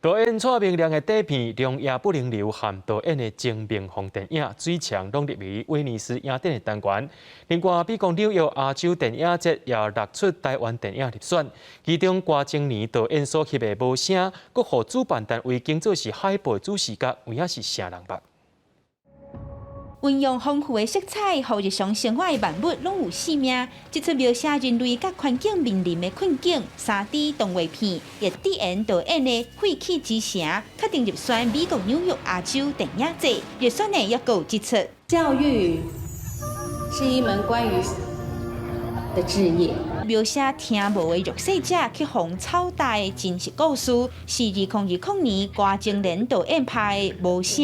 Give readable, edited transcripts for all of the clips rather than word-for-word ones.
导演蔡明亮的底片《良夜不能留》和导演的精明红电影《最强》拢入围威尼斯影展的单元。另外，美国纽约亚洲电影节也录出台湾电影入选，其中郭晶年导演所翕的《无声》，阁互主办单位经做是海报主视觉，有影是啥人捌？运用丰富的色彩，和日常生活的万物拢有生命。这出描写人类甲环境面临的困境3D 动画片，由智妍导演的《废弃之城》，确定入选美国纽约亚洲电影节。入选的也有这出。教育是一门关于的职业。描写听无的弱势者去互操大的真实故事，是2020年郭晶年导演拍的《无声》。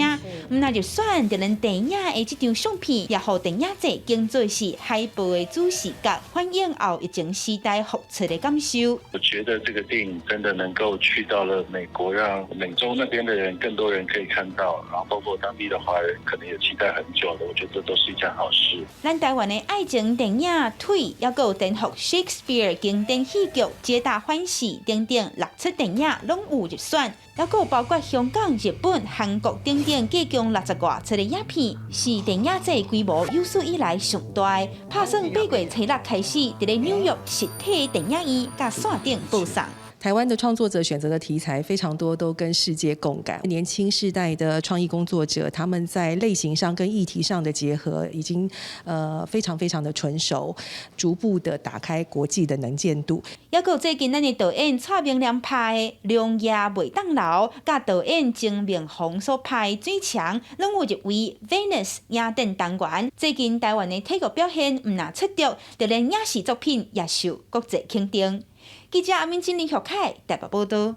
毋但入选，就连电影的这张相片也互电影节经做是海报的主视觉，反映后疫情时代复出的感受。我觉得这个电影真的能够去到了美国，让美洲那边的人更多人可以看到，然后包括当地的华人可能也期待很久了。我觉得这都是一件好事。咱台湾的爱情电影《腿》，也有颠覆 Shakespeare 经典戏剧《皆大欢喜》等等6出电影拢有入选，也有包括香港、日本、韩国等等计共60多出的影片，是电影节规模有史以来上大的。拍算8月初6开始，伫咧纽约实体电影院甲线顶播送。台湾的创作者选择的题材非常多，都跟世界共感。年轻世代的创意工作者，他们在类型上跟议题上的结合，已经非常的纯熟，逐步的打开国际的能见度。也有最近咱的导演蔡明亮拍的《良夜袂当留》，甲导演曾明宏所拍的《最强》，拢有入围 Venice 影展单元。最近台湾的体育表现毋但出色，就连影视作品也受国际肯定。记者阿明、金林、小凯台北报道。